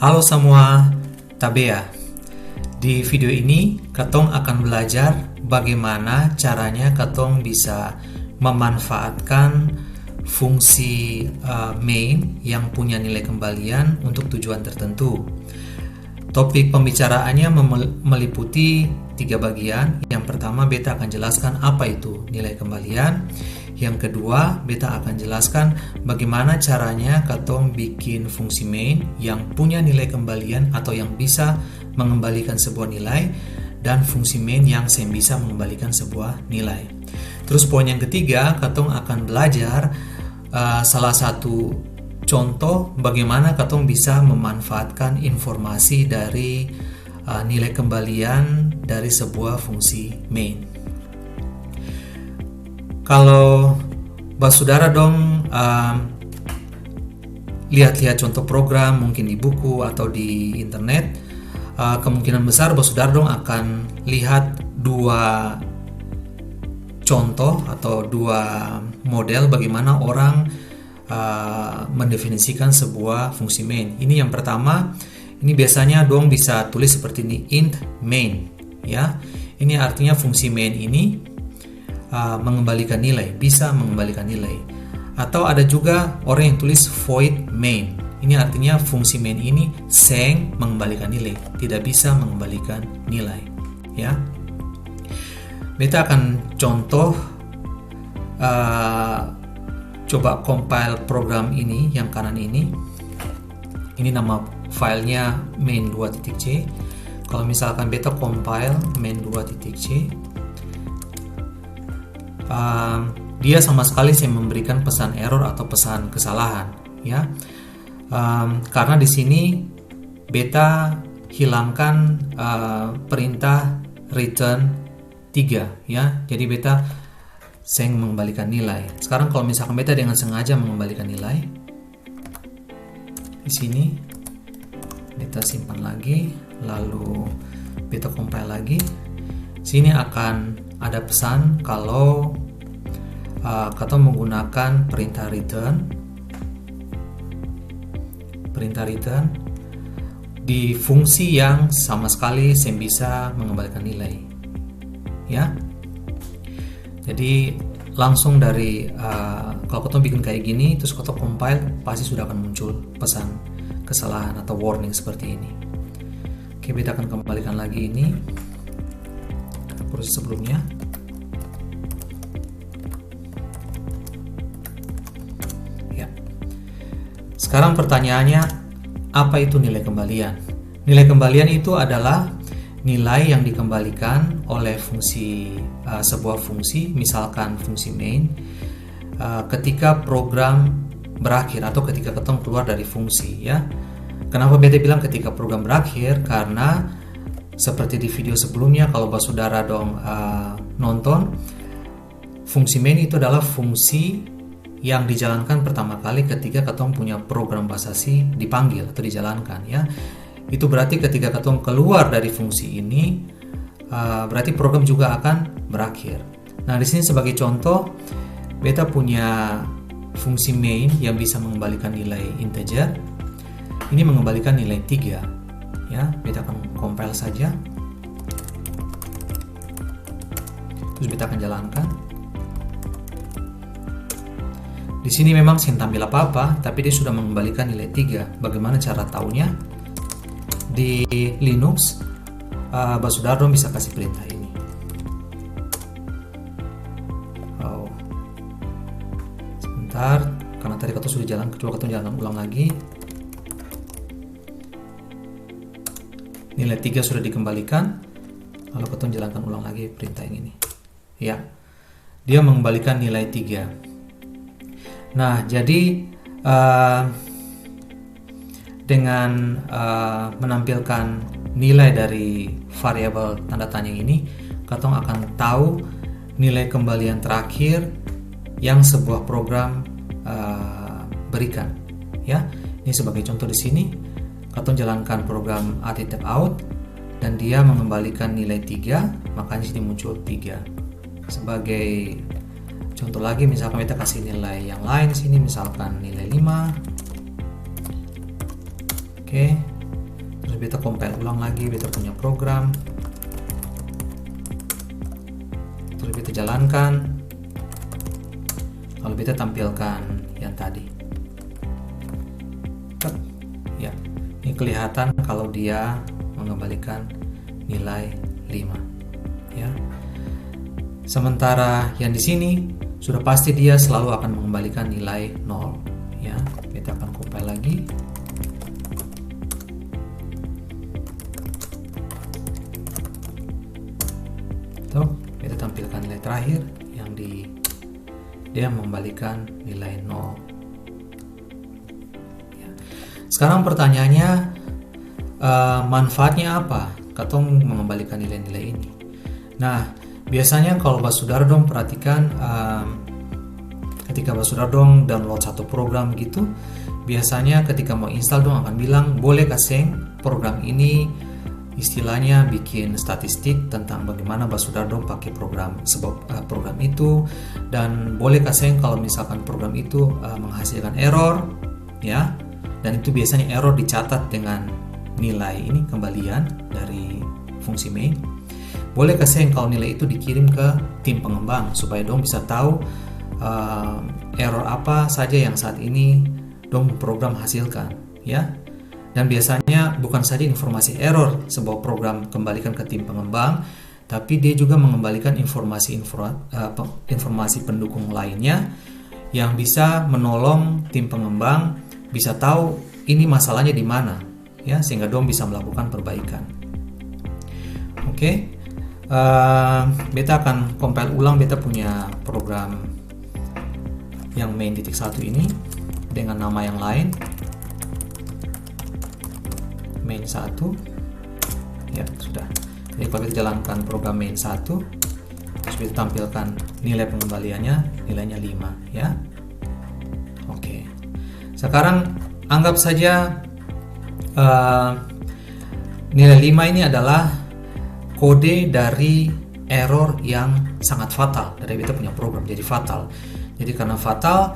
Halo semua, Tabea. Di video ini, Katong akan belajar bagaimana caranya Katong bisa memanfaatkan fungsi main yang punya nilai kembalian untuk tujuan tertentu. Topik pembicaraannya meliputi 3 bagian. Yang pertama, beta akan jelaskan apa itu nilai kembalian. Yang kedua, beta akan jelaskan bagaimana caranya Katong bikin fungsi main yang punya nilai kembalian atau yang bisa mengembalikan sebuah nilai, dan fungsi main yang bisa mengembalikan sebuah nilai. Terus poin yang ketiga, Katong akan belajar salah satu contoh bagaimana Katong bisa memanfaatkan informasi dari nilai kembalian dari sebuah fungsi main. Kalau saudara dong lihat-lihat contoh program mungkin di buku atau di internet, kemungkinan besar saudara dong akan lihat 2 contoh atau 2 model bagaimana orang mendefinisikan sebuah fungsi main. Ini yang pertama, ini biasanya dong bisa tulis seperti ini, int main, ya. Ini artinya fungsi main ini mengembalikan nilai, bisa mengembalikan nilai. Atau ada juga orang yang tulis void main. Ini artinya fungsi main ini seng mengembalikan nilai, tidak bisa mengembalikan nilai, ya. Beta akan contoh coba compile program ini yang kanan ini. Ini nama filenya main2.c. Kalau misalkan beta compile main2.c, dia sama sekali saya memberikan pesan error atau pesan kesalahan, ya. Karena di sini beta hilangkan perintah return 3, ya. Jadi beta seng mengembalikan nilai. Sekarang kalau misalkan beta dengan sengaja mengembalikan nilai, di sini beta simpan lagi, lalu beta compile lagi. Sini akan ada pesan kalau Katong menggunakan perintah return di fungsi yang sama sekali saya bisa mengembalikan nilai, ya. Jadi langsung dari kalau Katong bikin kayak gini terus Katong compile, pasti sudah akan muncul pesan kesalahan atau warning seperti ini. Oke, beta akan kembalikan lagi ini proses sebelumnya. Ya. Sekarang pertanyaannya, apa itu nilai kembalian? Nilai kembalian itu adalah nilai yang dikembalikan oleh fungsi sebuah fungsi, misalkan fungsi main, ketika program berakhir atau ketika Katong keluar dari fungsi, ya. Kenapa beta bilang ketika program berakhir? Karena seperti di video sebelumnya, kalau saudara dong nonton, fungsi main itu adalah fungsi yang dijalankan pertama kali ketika Katong punya program bahasa C dipanggil atau dijalankan, ya. Itu berarti ketika Katong keluar dari fungsi ini, berarti program juga akan berakhir. Nah, di sini sebagai contoh, beta punya fungsi main yang bisa mengembalikan nilai integer. Ini mengembalikan nilai 3. Ya, beta akan compile saja. Terus beta akan jalankan. Di sini memang saya tampil apa-apa, tapi dia sudah mengembalikan nilai 3. Bagaimana cara tahunya? Di Linux, saudara bisa kasih perintah ini. Oh, sebentar, karena tadi Katong sudah jalan, coba Katong jalan ulang lagi. Nilai 3 sudah dikembalikan, lalu Katong jalankan ulang lagi perintah yang ini, ya. Dia mengembalikan nilai 3. Nah, jadi dengan menampilkan nilai dari variabel tanda tanya ini, Katong akan tahu nilai kembalian terakhir yang sebuah program berikan, ya. Ini sebagai contoh di sini, Katong jalankan program add-out dan dia mengembalikan nilai 3, makanya sini muncul 3. Sebagai contoh lagi, misalkan kita kasih nilai yang lain sini, misalkan nilai 5. Oke. beta compile ulang lagi beta punya program, terus beta jalankan, lalu beta tampilkan yang tadi. Ya, ini kelihatan kalau dia mengembalikan nilai 5 ya. Sementara yang di sini sudah pasti dia selalu akan mengembalikan nilai 0 ya. Kita akan compile lagi. Tuh, kita tampilkan nilai terakhir yang dia mengembalikan nilai 0 ya. Sekarang pertanyaannya, manfaatnya apa katong mengembalikan nilai-nilai ini? Nah, biasanya kalau basudara dong perhatikan, ketika basudara dong download satu program gitu, biasanya ketika mau install dong akan bilang boleh kasih program ini istilahnya bikin statistik tentang bagaimana basudara dong pakai program program itu, dan boleh kasih kalau misalkan program itu menghasilkan error ya, dan itu biasanya error dicatat dengan nilai ini kembalian dari fungsi main. Boleh kasih kalau nilai itu dikirim ke tim pengembang supaya dong bisa tahu error apa saja yang saat ini dong program hasilkan ya. Dan biasanya bukan saja informasi error sebuah program kembalikan ke tim pengembang, tapi dia juga mengembalikan informasi pendukung lainnya yang bisa menolong tim pengembang bisa tahu ini masalahnya di mana ya, sehingga dong bisa melakukan perbaikan. Oke. Beta akan compile ulang beta punya program yang main.1 ini dengan nama yang lain, main1 ya. Sudah, jadi kalau kita jalankan program main1 terus kita tampilkan nilai pengembaliannya, nilainya 5 ya. Oke, sekarang anggap saja nilai 5 ini adalah kode dari error yang sangat fatal dari beta punya program, jadi fatal. Jadi karena fatal,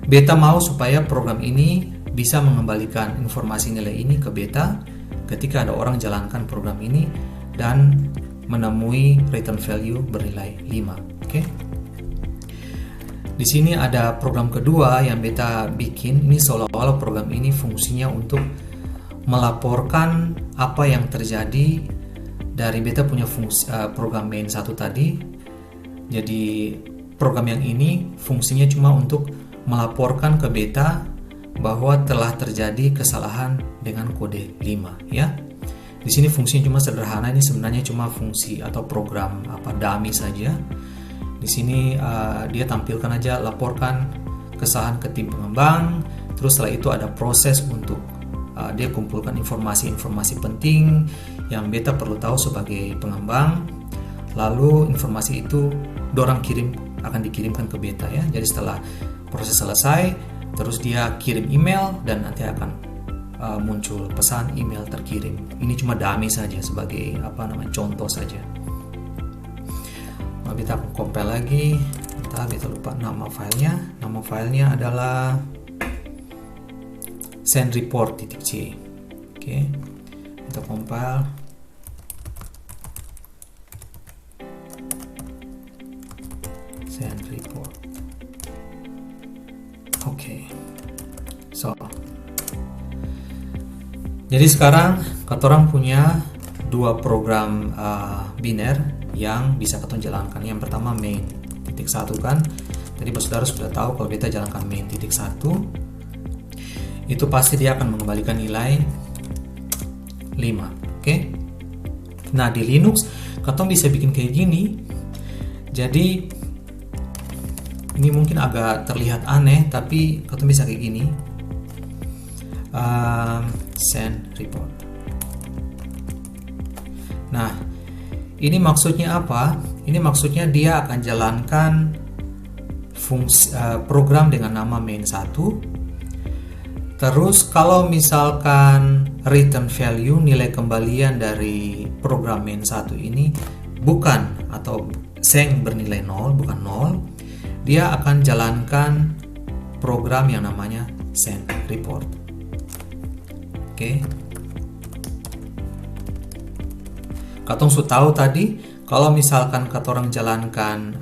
beta mau supaya program ini bisa mengembalikan informasi nilai ini ke beta ketika ada orang jalankan program ini dan menemui return value bernilai 5. Oke. Di sini ada program kedua yang beta bikin. Ini seolah-olah program ini fungsinya untuk melaporkan apa yang terjadi dari beta punya fungsi program main1 tadi. Jadi program yang ini fungsinya cuma untuk melaporkan ke beta bahwa telah terjadi kesalahan dengan kode 5 ya. Di sini fungsinya cuma sederhana, ini sebenarnya cuma fungsi atau program dummy saja. Di sini dia tampilkan aja laporkan kesalahan ke tim pengembang, terus setelah itu ada proses untuk dia kumpulkan informasi-informasi penting yang beta perlu tahu sebagai pengembang. Lalu informasi itu dorang akan dikirimkan ke beta ya. Jadi setelah proses selesai, terus dia kirim email dan nanti akan muncul pesan email terkirim. Ini cuma dummy saja sebagai contoh saja. Nah, kita compile lagi. Kita lupa nama filenya. Nama filenya adalah sendreport.c. Oke, kita compile. Sendreport. Oke. So, jadi sekarang katorang punya dua program biner yang bisa katong jalankan. Yang pertama main.1 kan. Tadi saudara sudah tahu kalau beta jalankan main.1 itu pasti dia akan mengembalikan nilai 5. Oke. Nah, di Linux katong bisa bikin kayak gini. Jadi ini mungkin agak terlihat aneh, tapi katong bisa kayak gini. Send report. Nah, ini maksudnya apa? Ini maksudnya dia akan jalankan fungsi program dengan nama main1. Terus kalau misalkan return value, nilai kembalian dari program main1 ini bukan atau seng bernilai 0, bukan 0, dia akan jalankan program yang namanya send report. Oke. Katong sudah tahu tadi kalau misalkan katorang jalankan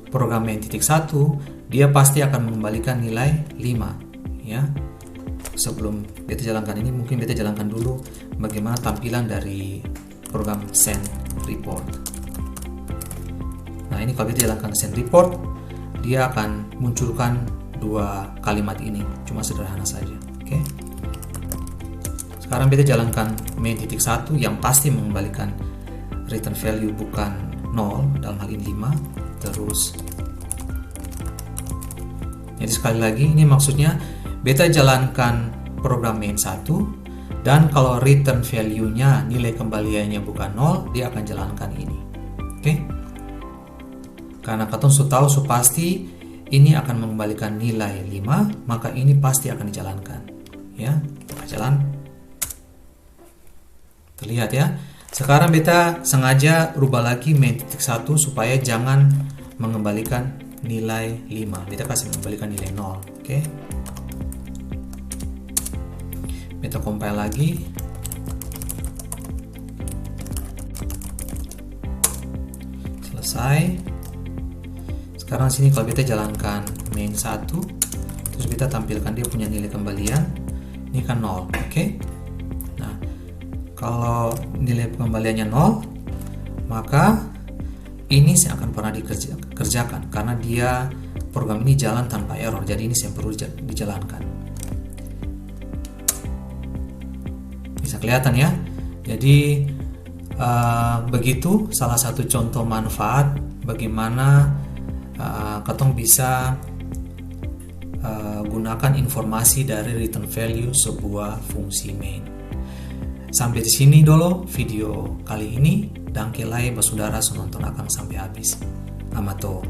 program main titik 1, dia pasti akan mengembalikan nilai 5 ya. Sebelum beta jalankan ini, mungkin beta jalankan dulu bagaimana tampilan dari program send report. Nah, ini kalau beta jalankan send report, dia akan munculkan dua kalimat ini, cuma sederhana saja. Oke. Sekarang beta jalankan main titik 1 yang pasti mengembalikan return value bukan 0, dalam hal ini 5. Terus, jadi sekali lagi ini maksudnya beta jalankan program main 1, dan kalau return value-nya, nilai kembaliannya bukan 0, dia akan jalankan ini. Oke. Karena katong sudah tahu pasti ini akan mengembalikan nilai 5, maka ini pasti akan dijalankan. Ya, kita jalan. Terlihat ya. Sekarang beta sengaja rubah lagi main titik 1 supaya jangan mengembalikan nilai 5. Beta kasih mengembalikan nilai 0. Oke. Beta compile lagi. Selesai. Sekarang sini kalau beta jalankan main 1, terus beta tampilkan dia punya nilai kembalian, ini kan 0. Oke. Nah, kalau nilai kembaliannya 0, maka ini saya akan pernah dikerjakan karena dia program ini jalan tanpa error, jadi ini saya perlu dijalankan. Bisa kelihatan ya. Jadi begitu salah satu contoh manfaat bagaimana katong bisa gunakan informasi dari return value sebuah fungsi main. Sampai di sini dulu video kali ini. Dangkelai basudara sononton akang sampai habis. Amato.